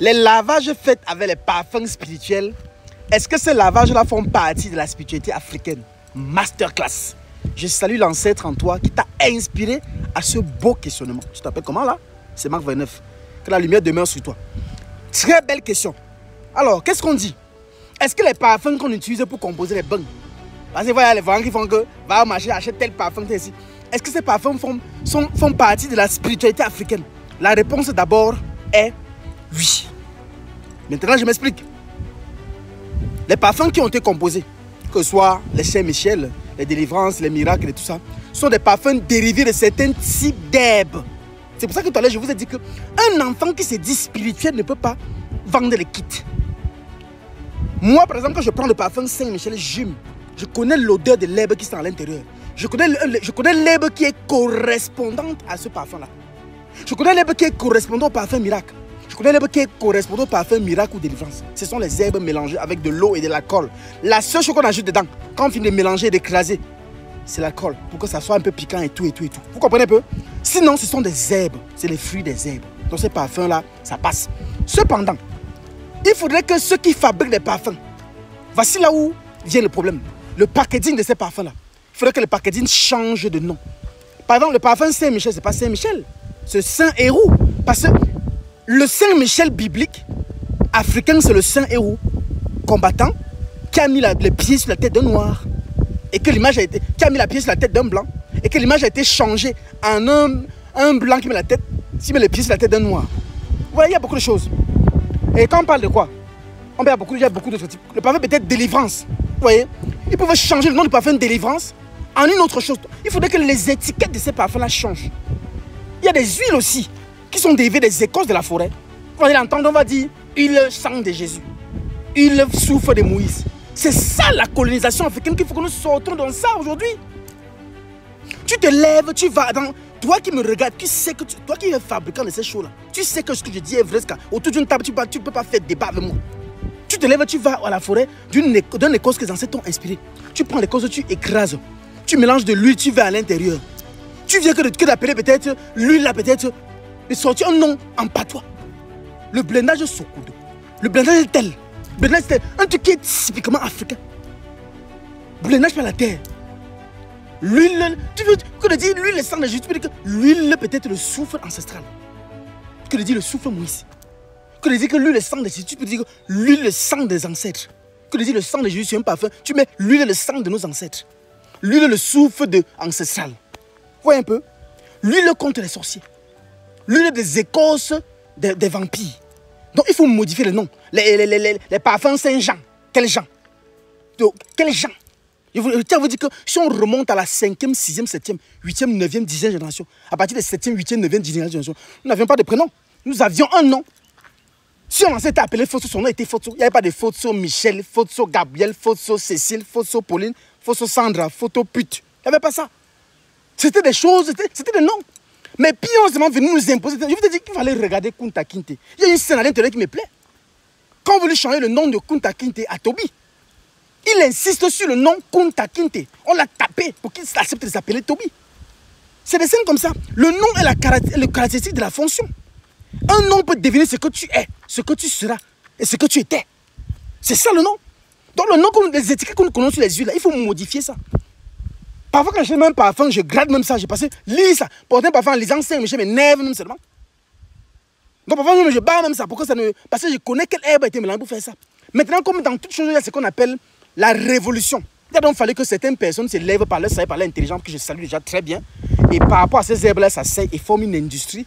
Les lavages faits avec les parfums spirituels, est-ce que ces lavages-là font partie de la spiritualité africaine? Masterclass. Je salue l'ancêtre en toi qui t'a inspiré à ce beau questionnement. Tu t'appelles comment là? C'est Marc 29. Que la lumière demeure sur toi. Très belle question. Alors, qu'est-ce qu'on dit? Est-ce que les parfums qu'on utilise pour composer les bangs, parce que voilà les gens qui font que va au marché acheter tel parfum ici. Est-ce que ces parfums font partie de la spiritualité africaine? La réponse d'abord est oui. Maintenant, je m'explique. Les parfums qui ont été composés, que ce soit les Saint-Michel, les délivrances, les miracles et tout ça, sont des parfums dérivés de certains types d'herbes. C'est pour ça que tout à l'heure, je vous ai dit qu'un enfant qui se dit spirituel ne peut pas vendre les kits. Moi, par exemple, quand je prends le parfum Saint-Michel, je connais l'odeur de l'herbe qui est à l'intérieur. Je connais l'herbe qui est correspondante à ce parfum-là. Je connais l'herbe qui est correspondante au parfum miracle. Je connais l'herbe qui est correspondante au parfum miracle ou délivrance. Ce sont les herbes mélangées avec de l'eau et de l'alcool. La seule chose qu'on ajoute dedans, quand on finit de mélanger et d'écraser, c'est l'alcool. Pour que ça soit un peu piquant et tout et tout et tout. Vous comprenez un peu? Sinon, ce sont des herbes. C'est les fruits des herbes. Donc ces parfums-là, ça passe. Cependant, il faudrait que ceux qui fabriquent les parfums, voici là où vient le problème. Le packaging de ces parfums-là. Il faudrait que le packaging change de nom. Par exemple, le parfum Saint-Michel, ce n'est pas Saint-Michel. C'est Saint-Héroux. Parce que le Saint-Michel biblique, africain, c'est le Saint-Héroux. Combattant, qui a mis les pieds sur la tête d'un noir. Et que l'image a été... Qui a mis la pied sur la tête d'un blanc. Et que l'image a été changée en un blanc qui met la tête... Qui met les pieds sur la tête d'un noir. Vous voyez, il y a beaucoup de choses. Et quand on parle de quoi? Il y a beaucoup d'autres types. Le parfum peut être délivrance. Vous voyez? Ils peuvent changer le nom du parfum délivrance en une autre chose. Il faudrait que les étiquettes de ces parfums-là changent. Il y a des huiles aussi qui sont dérivées des écorces de la forêt. Vous allez l'entendre, on va dire huile sang de Jésus. Huile souffle de Moïse. C'est ça la colonisation africaine qu'il faut que nous sortons dans ça aujourd'hui. Tu te lèves, tu vas dans... Toi qui me regardes, tu sais que toi qui es fabricant de ces choses-là, tu sais que ce que je dis est vrai. Autour d'une table, tu ne peux pas faire débat avec moi. Tu te lèves, tu vas à la forêt d'un écorce que les ancêtres t'ont inspiré. Tu prends l'écorce, tu écrases. Tu mélanges de l'huile, tu vas à l'intérieur. Tu viens que d'appeler peut-être l'huile là, peut-être, de sortir un nom en patois. Le blendage Sokoudou. Le blendage est tel. Le blendage est tel. Un truc qui est typiquement africain. Blendage par la terre. L'huile, tu veux que dire l'huile, le sang de Jésus, tu peux dire que l'huile peut-être le souffle ancestral. Que dire le souffle Moïse. Que dire que l'huile, le sang de Jésus, tu peux dire que l'huile, le sang des ancêtres. Que dire le sang de Jésus, c'est un parfum. Tu mets l'huile, le sang de nos ancêtres. L'huile, le souffle ancestral. Vous voyez un peu? L'huile contre les sorciers. L'huile des écorces des vampires. Donc il faut modifier le nom. Les parfums Saint-Jean. Quel Jean? Quel Jean? Je tiens à vous dire que si on remonte à la 5e, 6e, 7e, 8e, 9e, 10e génération, à partir de 7e, 8e, 9e, 10e génération, nous n'avions pas de prénom. Nous avions un nom. Si on s'était appelé Fosso, son nom était Fosso. Il n'y avait pas de Fosso Michel, Fosso Gabriel, Fosso Cécile, Fosso Pauline, Fosso Sandra, Fosso Pute. Il n'y avait pas ça. C'était des choses, c'était des noms. Mais puis on s'est venu nous imposer. Je vous ai dit qu'il fallait regarder Kunta Kinte. Il y a une scène à l'intérieur qui me plaît. Quand on voulait changer le nom de Kunta Kinte à Toby, il insiste sur le nom Kunta Kinte. On l'a tapé pour qu'il accepte de s'appeler Toby. C'est des scènes comme ça. Le nom est le caractéristique de la fonction. Un nom peut devenir ce que tu es, ce que tu seras et ce que tu étais. C'est ça le nom. Donc le nom, les étiquettes que nous connaissons sur les huiles, il faut modifier ça. Parfois quand j'ai même un parfum, je gratte même ça. J'ai passé, lis ça. Porter un parfum en lisant Saint-Michel m'énerve même seulement. Donc parfois je barre même ça. Pourquoi ça ne... Parce que je connais quelle herbe a été mélangée pour faire ça. Maintenant, comme dans toute chose, il y a ce qu'on appelle la révolution. Il a donc fallu que certaines personnes se lèvent par leur savoir, par leur intelligence, que je salue déjà très bien. Et par rapport à ces herbes-là, ça sert et forme une industrie.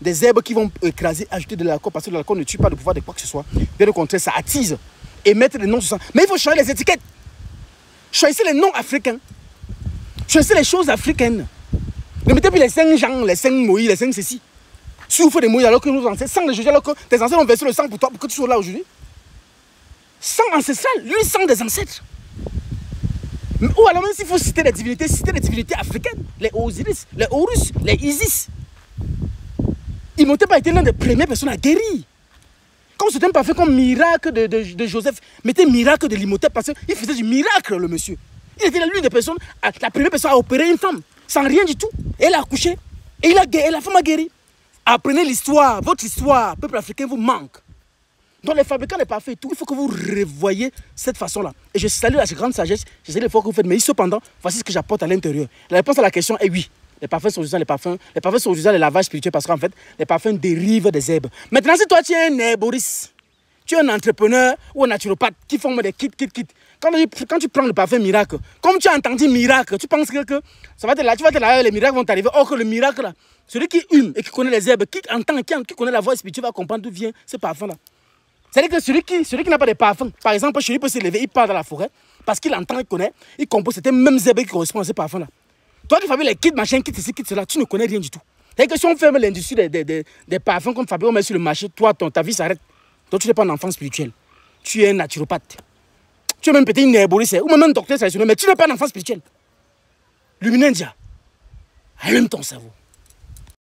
Des herbes qui vont écraser, ajouter de l'alcool, parce que l'alcool ne tue pas le pouvoir de quoi que ce soit. Bien au contraire, ça attise. Et mettre des noms sur ça. Mais il faut changer les étiquettes. Choisissez les noms africains. Choisissez les choses africaines. Ne mettez plus les 5 Jean, les 5 Moïse, les 5 ceci. Souffle de Moïse alors que nous ancêtres, sang de Jésus alors que tes ancêtres ont versé le sang pour toi, pour que tu sois là aujourd'hui. Sang ancestral, lui, sang des ancêtres. Ou alors même s'il faut citer les divinités africaines, les Osiris, les Horus, les Isis. Imhotep a été l'un des premières personnes à guérir. Quand c'était un parfait comme miracle de Joseph, mettez miracle de l'Imhotep parce qu'il faisait du miracle, le monsieur. Il était l'une des personnes, la première personne à opérer une femme, sans rien du tout. Et elle a accouché. Et la femme a guéri. Apprenez l'histoire, votre histoire, peuple africain vous manque. Donc les fabricants de parfums et tout, il faut que vous revoyez cette façon-là. Et je salue la grande sagesse, je salue l'effort que vous faites, mais cependant, voici ce que j'apporte à l'intérieur. La réponse à la question est oui. Les parfums sont utilisés, les parfums sont utilisés dans le lavage spirituel parce qu'en fait, les parfums dérivent des herbes. Maintenant, si toi tu es un herboriste, tu es un entrepreneur ou un naturopathe qui forme des kits. Quand tu prends le parfum miracle, comme tu as entendu miracle, tu penses que ça va te là, tu vas te laver, les miracles vont t'arriver. Or que le miracle là, celui qui hume et qui connaît les herbes, qui entend, qui connaît la voix spirituelle va comprendre d'où vient ce parfum là. C'est-à-dire que celui qui n'a pas de parfum, par exemple, celui peut se lever, il part dans la forêt parce qu'il entend, il connaît, il compose ces mêmes herbes qui correspondent à ce parfum là. Toi qui fabriques les kits, machin, kits ici, kits cela, tu ne connais rien du tout. C'est-à-dire que si on ferme l'industrie des parfums qu'on fabrique, on met sur le marché, toi, ta vie s'arrête. Donc tu n'es pas un enfant spirituel. Tu es un naturopathe. Tu es même peut-être une herboriste ou même un docteur traditionnel, mais tu n'es pas un enfant spirituel. Luminendia, allume ton cerveau.